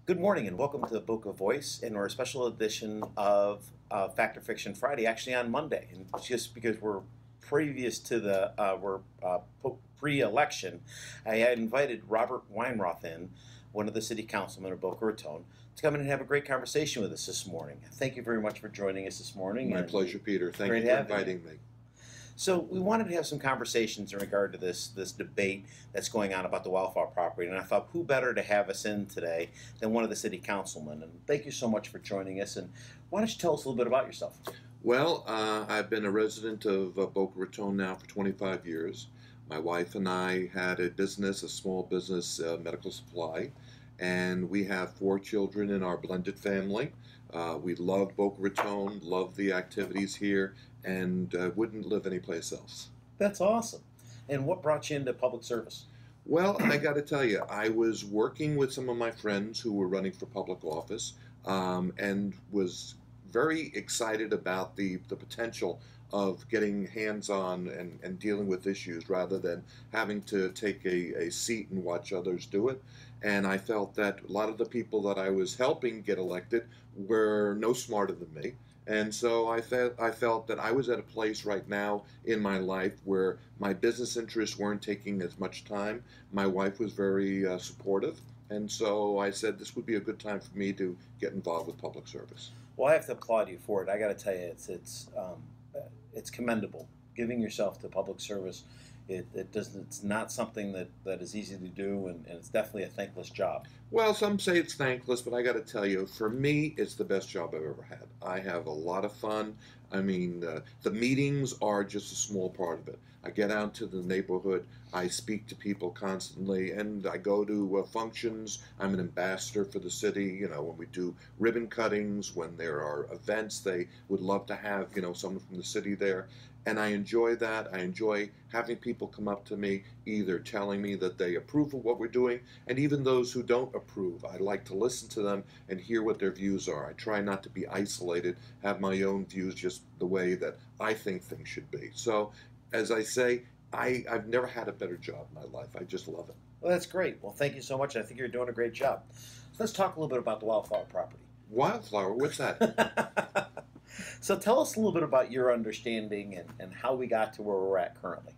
Good morning and welcome to the Boca Voice and our special edition of Fact or Fiction Friday, actually on Monday. And just because we're previous to pre-election, I had invited Robert Weinroth in, one of the city councilmen of Boca Raton, to come in and have a great conversation with us this morning. Thank you very much for joining us this morning. My pleasure, Peter. Thank Great you for having you. inviting me. So we wanted to have some conversations in regard to this debate that's going on about the wildflower property, and I thought who better to have us in today than one of the city councilmen. And thank you so much for joining us. And why don't you tell us a little bit about yourself? Well, I've been a resident of Boca Raton now for 25 years. My wife and I had a business, a small business, medical supply, and we have 4 children in our blended family. We love Boca Raton, love the activities here, and wouldn't live anyplace else. That's awesome. And what brought you into public service? Well, I got to tell you, I was working with some of my friends who were running for public office, and was very excited about the potential of getting hands-on and dealing with issues rather than having to take a seat and watch others do it. And I felt that a lot of the people that I was helping get elected were no smarter than me. And so I felt that I was at a place right now in my life where my business interests weren't taking as much time. My wife was very supportive. And so I said this would be a good time for me to get involved with public service. Well, I have to applaud you for it. I got to tell you, it's commendable. Giving yourself to public service, it's not something that is easy to do, and it's definitely a thankless job. Well, some say it's thankless, but I got to tell you, for me, it's the best job I've ever had. I have a lot of fun. I mean, the meetings are just a small part of it. I get out to the neighborhood, I speak to people constantly, and I go to functions. I'm an ambassador for the city. You know, when we do ribbon cuttings, when there are events, they would love to have, someone from the city there. And I enjoy that. I enjoy having people come up to me, either telling me that they approve of what we're doing, and even those who don't approve. I like to listen to them and hear what their views are. I try not to be isolated, have my own views just the way that I think things should be. So, as I say, I've never had a better job in my life. I just love it. Well, that's great. Well, thank you so much. I think you're doing a great job. So let's talk a little bit about the wildflower property. Wildflower? What's that? So tell us a little bit about your understanding and how we got to where we're at currently.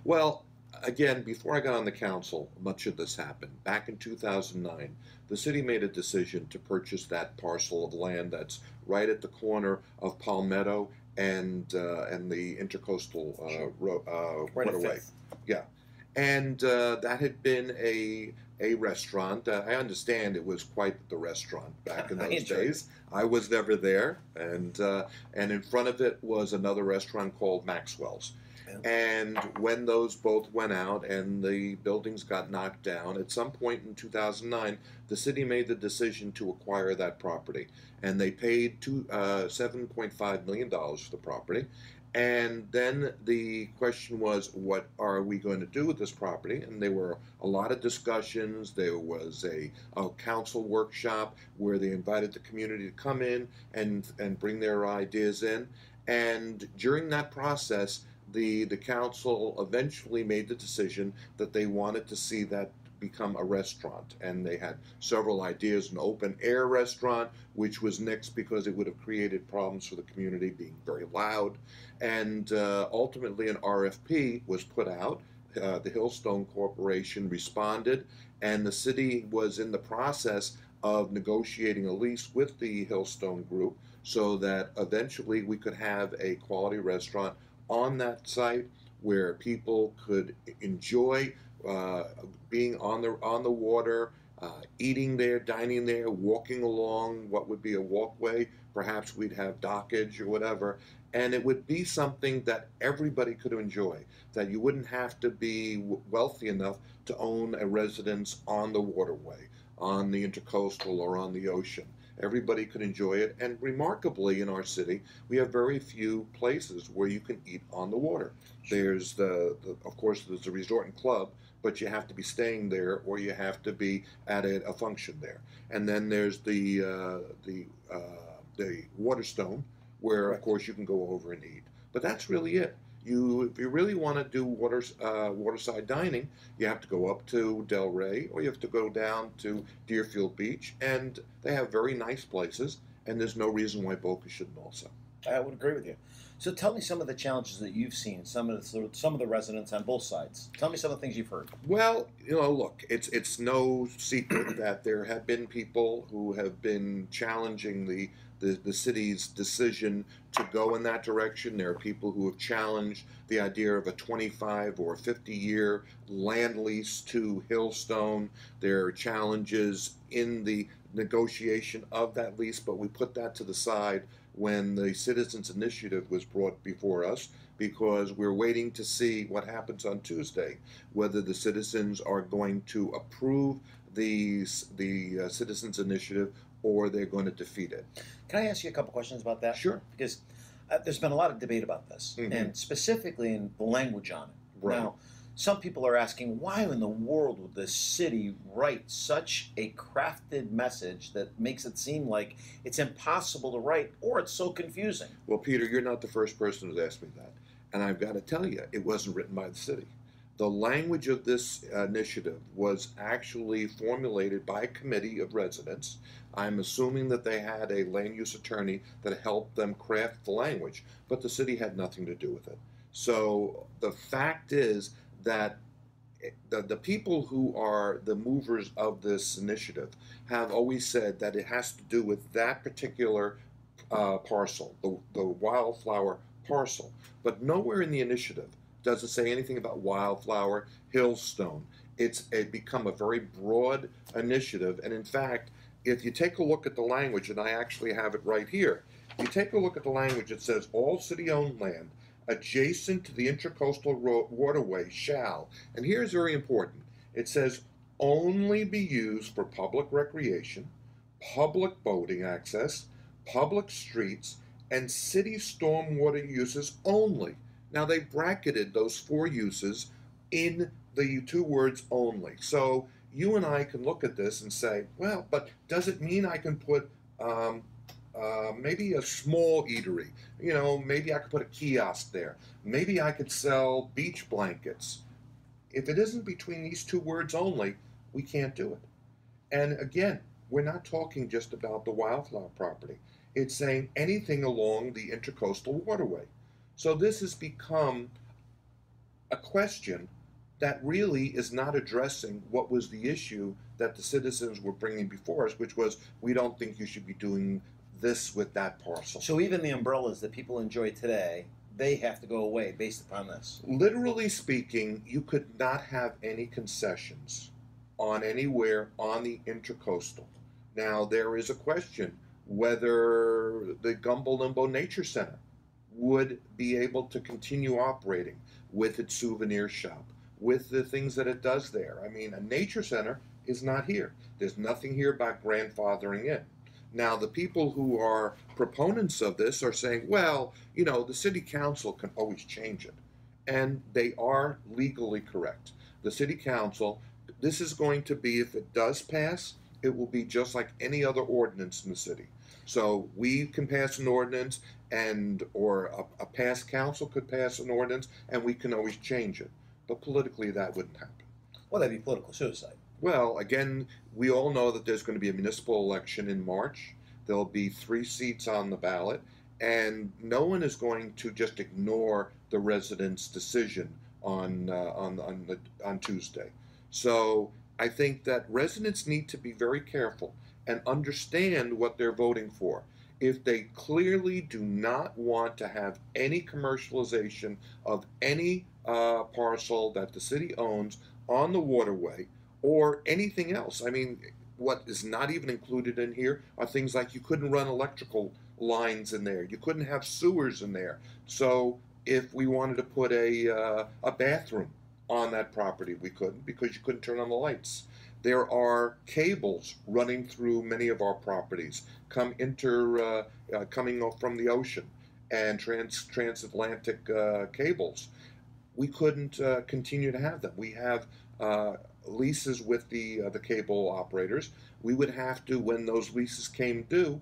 Well, again, before I got on the council, much of this happened. Back in 2009, the city made a decision to purchase that parcel of land that's right at the corner of Palmetto and the Intercoastal Waterway. Yeah. And that had been a restaurant. I understand it was quite the restaurant back in those days. I was never there, and in front of it was another restaurant called Maxwell's. Yeah. And when those both went out and the buildings got knocked down, at some point in 2009, the city made the decision to acquire that property, and they paid $7.5 million for the property. And then the question was, what are we going to do with this property? And there were a lot of discussions. There was a council workshop where they invited the community to come in and bring their ideas in. And during that process, the council eventually made the decision that they wanted to see that become a restaurant, and they had several ideas. An open air restaurant, which was nixed because it would have created problems for the community, being very loud. And ultimately an RFP was put out. The Hillstone Corporation responded, and the city was in the process of negotiating a lease with the Hillstone Group so that eventually we could have a quality restaurant on that site where people could enjoy being on the water, eating there, dining there, walking along what would be a walkway. Perhaps we'd have dockage or whatever, and it would be something that everybody could enjoy, that you wouldn't have to be wealthy enough to own a residence on the waterway, on the intercoastal, or on the ocean. Everybody could enjoy it, and remarkably in our city, we have very few places where you can eat on the water. There's of course, there's a resort and club, but you have to be staying there or you have to be at a function there. And then there's the Waterstone, where of course you can go over and eat. But that's really it. If you really want to do waterside dining, you have to go up to Delray, or you have to go down to Deerfield Beach, and they have very nice places, and there's no reason why Boca shouldn't also. I would agree with you. So tell me some of the challenges that you've seen, some of the residents on both sides. Tell me some of the things you've heard. Well, look, it's no secret that there have been people who have been challenging the city's decision to go in that direction. There are people who have challenged the idea of a 25 or 50-year land lease to Hillstone. There are challenges in the negotiation of that lease, but we put that to the side when the Citizens Initiative was brought before us, because we're waiting to see what happens on Tuesday, whether the citizens are going to approve the Citizens Initiative or they're going to defeat it. Can I ask you a couple questions about that? Sure. Because there's been a lot of debate about this, Mhm. and specifically in the language on it. Right. Now, some people are asking, why in the world would the city write such a crafted message that makes it seem like it's impossible to write, or it's so confusing? Well, Peter, you're not the first person who's asked me that. And I've got to tell you, it wasn't written by the city. The language of this initiative was actually formulated by a committee of residents. I'm assuming that they had a land use attorney that helped them craft the language, but the city had nothing to do with it. So the fact is that the people who are the movers of this initiative have always said that it has to do with that particular parcel, the wildflower parcel. But nowhere in the initiative does it say anything about wildflower, Hillstone. It's become a very broad initiative, and in fact, if you take a look at the language, and I actually have it right here, if you take a look at the language, it says all city-owned land adjacent to the intercoastal waterway shall, and here's very important, it says only be used for public recreation, public boating access, public streets, and city stormwater uses only. Now they bracketed those 4 uses in the 2 words only. So you and I can look at this and say, well, but does it mean I can put maybe a small eatery? Maybe I could put a kiosk there. Maybe I could sell beach blankets. If it isn't between these 2 words only, we can't do it. And again, we're not talking just about the wildflower property. It's saying anything along the intercoastal waterway. So this has become a question that really is not addressing what was the issue that the citizens were bringing before us, which was, we don't think you should be doing this with that parcel. So even the umbrellas that people enjoy today, they have to go away based upon this. Literally speaking, you could not have any concessions on anywhere on the intercoastal. Now, there is a question whether the Gumbo Limbo Nature Center would be able to continue operating with its souvenir shop, with the things that it does there. I mean, a nature center is not here. There's nothing here about grandfathering in. Now, the people who are proponents of this are saying, well, the city council can always change it. And they are legally correct. The city council, this is going to be, if it does pass, it will be just like any other ordinance in the city. So we can pass an ordinance, or a past council could pass an ordinance, and we can always change it. But politically, that wouldn't happen. Well, that'd be political suicide. Well, again, we all know that there's going to be a municipal election in March. There'll be 3 seats on the ballot, and no one is going to just ignore the residents' decision on Tuesday. So I think that residents need to be very careful and understand what they're voting for. If they clearly do not want to have any commercialization of any parcel that the city owns on the waterway or anything else. I mean, what is not even included in here are things like you couldn't run electrical lines in there. You couldn't have sewers in there. So if we wanted to put a bathroom on that property, we couldn't, because you couldn't turn on the lights. There are cables running through many of our properties, coming from the ocean, and transatlantic cables. We couldn't continue to have them. We have leases with the cable operators. We would have to, when those leases came due,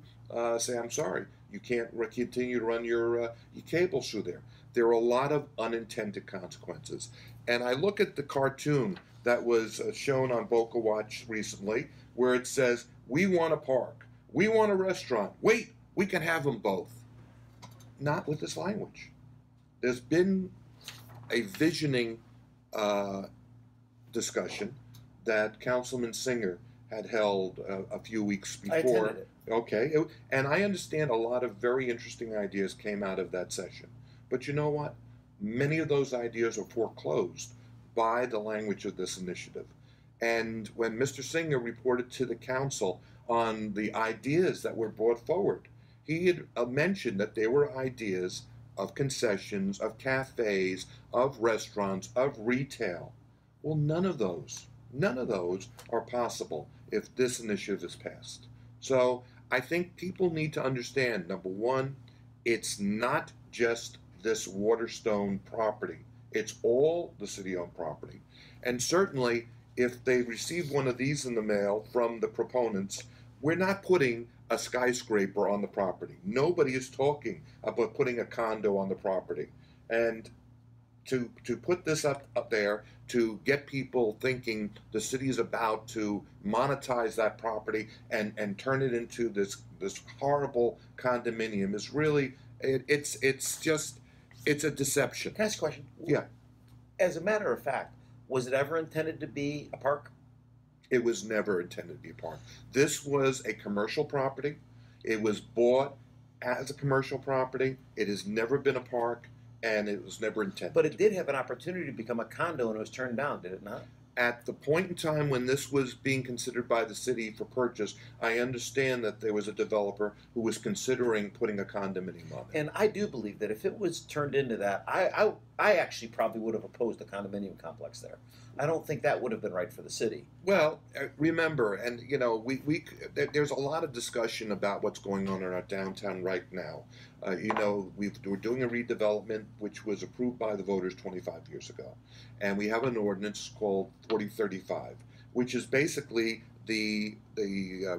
say, I'm sorry, you can't continue to run your cables through there. there are a lot of unintended consequences. And I look at the cartoon that was shown on Boca Watch recently, where it says, "We want a park, we want a restaurant. Wait, we can have them both." Not with this language. There's been a visioning discussion that Councilman Singer had held a few weeks I before. attended it. Okay, and I understand a lot of very interesting ideas came out of that session. But you know what? Many of those ideas are foreclosed by the language of this initiative. And when Mr. Singer reported to the council on the ideas that were brought forward, he had mentioned that there were ideas of concessions, of cafes, of restaurants, of retail. Well, none of those are possible if this initiative is passed. So I think people need to understand, number one, it's not just this Waterstone property. It's all the city-owned property. And certainly, if they receive one of these in the mail from the proponents, we're not putting a skyscraper on the property. Nobody is talking about putting a condo on the property. And to put this up there, to get people thinking the city is about to monetize that property and turn it into this horrible condominium is really, it's a deception. Can I ask a question? Yeah. As a matter of fact, was it ever intended to be a park? It was never intended to be a park. This was a commercial property. It was bought as a commercial property. It has never been a park, and it was never intended. But it did have an opportunity to become a condo, and it was turned down, did it not? At the point in time when this was being considered by the city for purchase, I understand that there was a developer who was considering putting a condominium on it. And I do believe that if it was turned into that, I actually probably would have opposed the condominium complex there. I don't think that would have been right for the city. Well, remember, and you know, there's a lot of discussion about what's going on in our downtown right now. You know, we're doing a redevelopment which was approved by the voters 25 years ago, and we have an ordinance called 4035, which is basically the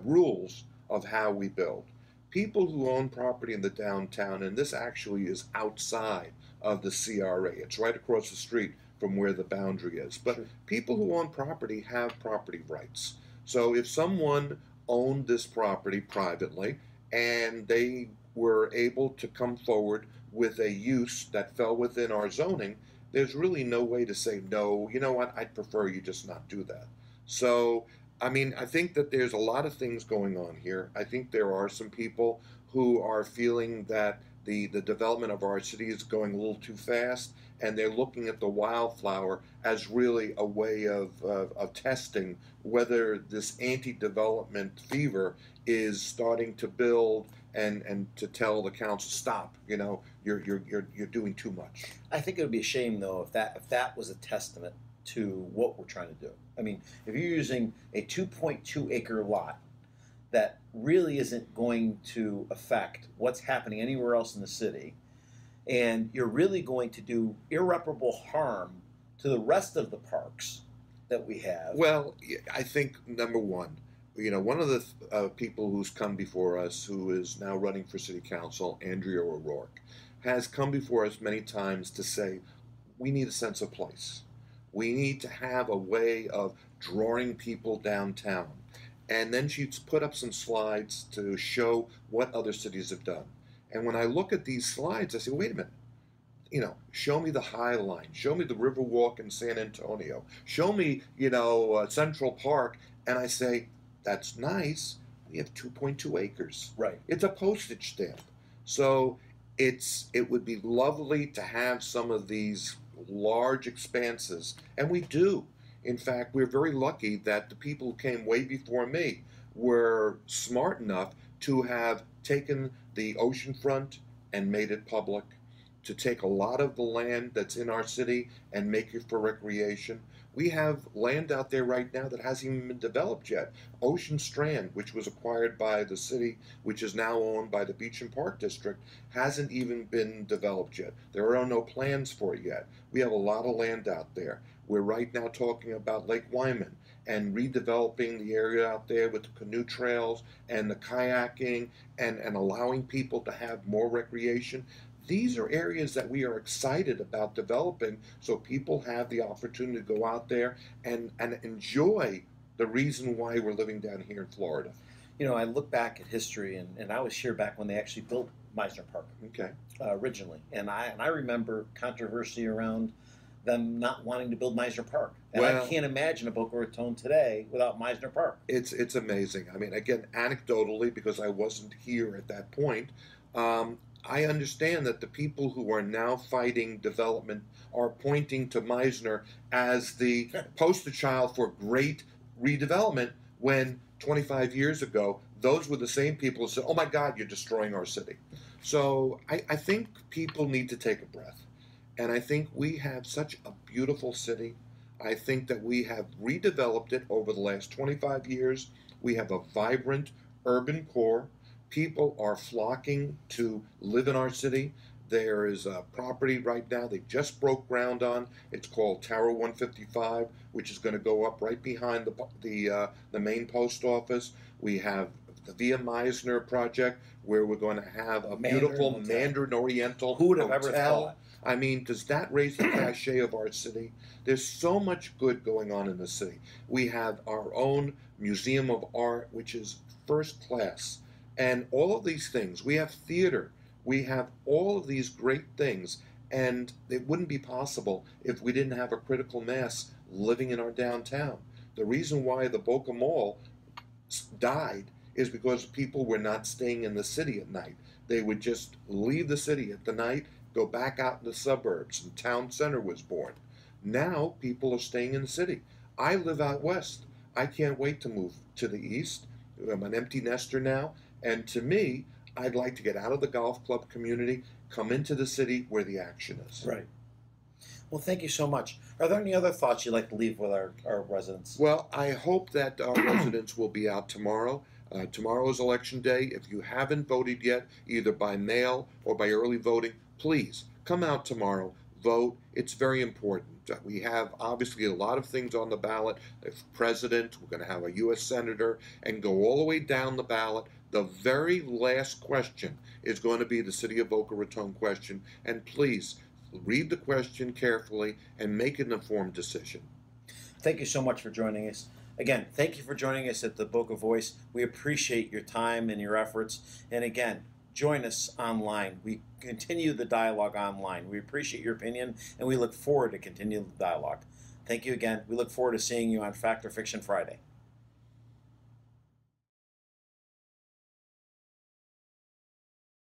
rules of how we build. People who own property in the downtown, and this actually is outside of the CRA. It's right across the street from where the boundary is. But people who own property have property rights. So if someone owned this property privately and they were able to come forward with a use that fell within our zoning, there's really no way to say, no, you know what, I'd prefer you just not do that. So, I mean, I think that there's a lot of things going on here. I think there are some people who are feeling that the development of our city is going a little too fast, and they're looking at the wildflower as really a way of testing whether this anti-development fever is starting to build, and to tell the council, stop, you know, you're doing too much. I think it would be a shame though if that was a testament to what we're trying to do. I mean, if you're using a 2.2 acre lot that really isn't going to affect what's happening anywhere else in the city, and you're really going to do irreparable harm to the rest of the parks that we have. Well, I think, number one, you know, one of the people who's come before us, who is now running for city council, Andrea O'Rourke, has come before us many times to say, we need a sense of place. We need to have a way of drawing people downtown. And then she's put up some slides to show what other cities have done. And when I look at these slides, I say, wait a minute. You know, show me the High Line. Show me the Riverwalk in San Antonio. Show me, you know, Central Park. And I say, that's nice. We have 2.2 acres. Right. It's a postage stamp. So it would be lovely to have some of these large expanses. And we do. In fact, we're very lucky that the people who came way before me were smart enough to have taken the oceanfront and made it public, to take a lot of the land that's in our city and make it for recreation. We have land out there right now that hasn't even been developed yet. Ocean Strand, which was acquired by the city, which is now owned by the Beach and Park District, hasn't even been developed yet. There are no plans for it yet. We have a lot of land out there. We're right now talking about Lake Wyman and redeveloping the area out there with the canoe trails and the kayaking and allowing people to have more recreation. these are areas that we are excited about developing so people have the opportunity to go out there and enjoy the reason why we're living down here in Florida. You know, I look back at history, and I was here back when they actually built Meisner Park Okay. originally, and I remember controversy around them not wanting to build Meisner Park, and Well, I can't imagine a Boca Raton today without Meisner Park. it's amazing. I mean, again, anecdotally, because I wasn't here at that point, I understand that the people who are now fighting development are pointing to Meisner as the poster child for great redevelopment when 25 years ago, those were the same people who said, oh my God, you're destroying our city. So I think people need to take a breath. And I think we have such a beautiful city. I think that we have redeveloped it over the last 25 years. We have a vibrant urban core. People are flocking to live in our city. There is a property right now they just broke ground on. It's called Tower 155, which is going to go up right behind the main post office. We have the Via Meisner project, where we're going to have a beautiful Mandarin Oriental Who would have ever hotel. thought? I mean, does that raise the cachet of our city? There's so much good going on in the city. We have our own Museum of Art, which is first class. And all of these things, we have theater, we have all of these great things, and it wouldn't be possible if we didn't have a critical mass living in our downtown. The reason why the Boca Mall died is because people were not staying in the city at night. They would just leave the city at the night, go back out in the suburbs, and Town Center was born. Now people are staying in the city. I live out west. I can't wait to move to the east. I'm an empty nester now. And to me, I'd like to get out of the golf club community, come into the city where the action is. Right. Well, thank you so much. Are there any other thoughts you'd like to leave with our residents? Well, I hope that our residents will be out tomorrow. Tomorrow is election day. If you haven't voted yet, either by mail or by early voting, please come out tomorrow, vote. It's very important. We have obviously a lot of things on the ballot. If president, we're going to have a U.S. senator, and go all the way down the ballot. The very last question is going to be the City of Boca Raton question. And please read the question carefully and make an informed decision. Thank you so much for joining us. Again, thank you for joining us at the Boca Voice. We appreciate your time and your efforts. And again, join us online. We continue the dialogue online. We appreciate your opinion, and we look forward to continuing the dialogue. Thank you again. We look forward to seeing you on Fact or Fiction Friday.